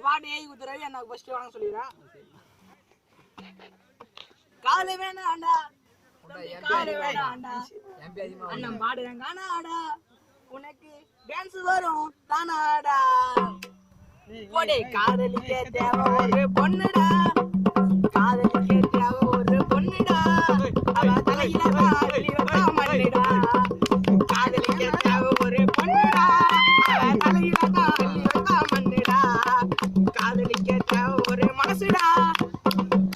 பாட்டு ஏய் குத்துறவி எனக்கு ஃபர்ஸ்ட் வாங்க சொல்லிடுறா. காலை வேணாண்டா காலை வேணாண்டா அண்ணன் பாடுறேன் காணாடா உனக்கு டான்ஸ் வரும் தானாடா போடே காதலிக்க தேவை ஒரு பொண்ணுடா காதலிக்க தேவை ஒரு பொண்ணுடா அவ தலையில காதலி வைப்பா மண்ணுடா காதலிக்க தேவை ஒரு பொண்ணுடா அவ தலையில காதலி வைப்பா மண்ணுடா காதலிக்க தேவை ஒரு மனசுடா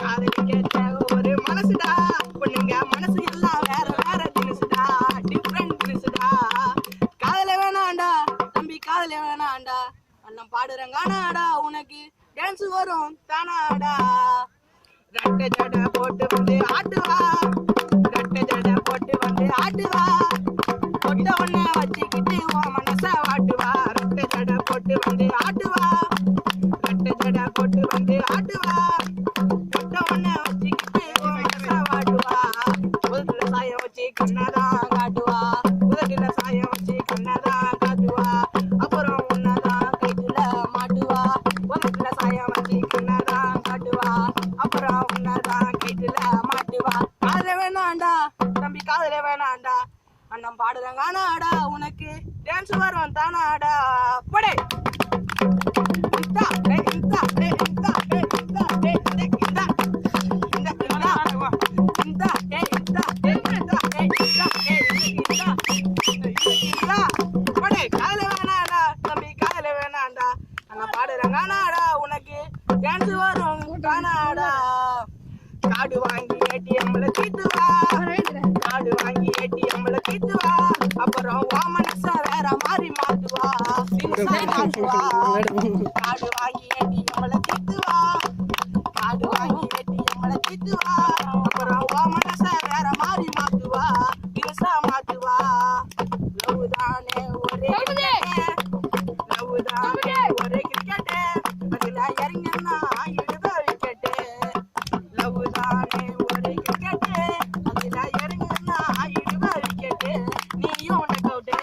காதலிக்க தேவை ஒரு மனசுடா பொண்ணுங்க மனசு எல்லாம் வேற வேற தினசுடா டிஃப்ரெண்ட் தினசுடா காதல வேணாண்டா தம்பி காதல வேணாண்டா அண்ணன் பாடுறங்கானாடா உனக்கு டான்ஸ் வரும் தானாடா ரெட்டை ஜடை போட்டு வந்து ஆட்டுவா ரெட்டை ஜடை போட்டு வந்து ஆட்டுவா பொட்ட ஒண்ண வச்சுக்கிட்டு உன் மனச வாட்டுவா ரெட்டை ஜடை போட்டு வந்து ஆட்டுவா ரெட்டை ஜடை போட்டு வந்து ஆட்டுவா பொட்ட ஒண்ண வச்சுக்கிட்டு உன் மனச வாட்டுவா உதட்டுல சாயம் வச்சு கண்ணாதான் காட்டுவா உதட்டுல சாயம் வச்சு கண்ணாதான் காட்டுவா அப்புறம் உன்னதான் கைத்துல மாட்டுவா உதட்டுல சாயம் வச்சு கண்ணாதான் காட்டுவா அப்புறம் உன்னதான் கைத்துல மாட்டுவா காதல வேணாண்டா தம்பி காதல வேணாண்டா அண்ணன் பாடுறங்கானாடா உனக்கு டான்ஸ் வரும் தானாடா படே இந்தா டே இந்தா டே இந்தா டே இந்தா டே இந்தா இந்த இந்தா இந்தா டே இந்தா டே இந்தா டே இந்தா டே இந்தா இந்தா படே காதல வேணாண்டா தம்பி காதல வேணாண்டா அண்ணன் பாடுறங்கானாடா உனக்கு டான்ஸ் வரும் தானாடா காடு வாங்கி ஏடிஎம்ல தீத்துவா காடு வாங்கி ஏடிஎம்ல தீத்துவா அப்புறம் வா மனச வேற மாதிரி மாத்துவா மாத்துவா காடு வாங்கி ஏடிஎம்ல தீத்துவா காடு வாங்கி ஏடிஎம்ல தீத்துவா அப்புறம் வா மனச வேற மாதிரி மாத்துவா தினசா மாத்துவா லவ் தானே ஒரே லவ் தானே ஒரே கிரிக்கெட் அதுல இறங்கினா இடுத விக்கெட் லவ் தானே ஒரே கிரிக்கெட் அதுல இறங்கினா இடுத விக்கெட் நீயும் உனக்கு அவுட்டு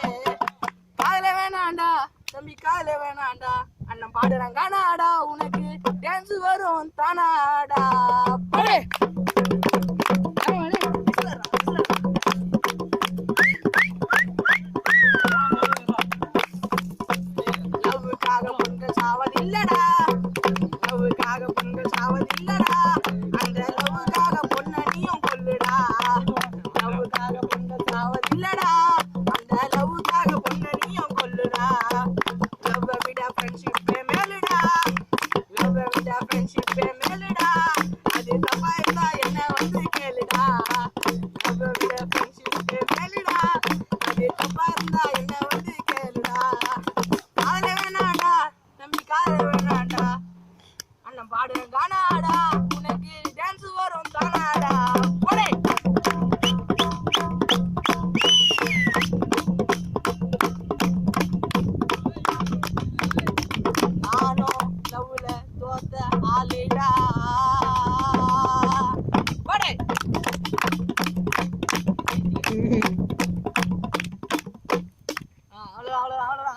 காதல வேணாண்டா தம்பி காதல வேணாண்டா அண்ணன் பாடுறாங்கானாடா உனக்கு டான்ஸ் வரும் தானாடா படே லவ்வுக்காக பொண்கள் சாவதில்லடா லவ்வுக்காக பொண்கள் சாவதில்லடா அந்த லவ்வுக்காக பொண்ண நீயும் கொல்லுடா லவ்வுக்காக பொண்கள் சாவதில்லடா அந்த லவ்வுக்காக பொண்ண நீயும் கொல்லுடா லவ்வை விட ஃப்ரெண்ட்ஷிப்பே மேலுடா லவ்வை விட ஃப்ரெண்ட்ஷிப்பே மேலுடா அது தப்பா இருந்தா என்ன வந்து கேளுடா லவ்வை விட ஃப்ரெண்ட்ஷிப்பே மேலுடா அது தப்பா இருந்தா என்ன வந்து கேளுடா காதல வேணாண்டா தம்பி காதல வேணாண்டா அண்ணன் பாடுறேன் கானாடா உனக்கு டான்ஸ் வரும் தானாடா போடே நானும் லவ்ல தோத்த ஆளுடா போடே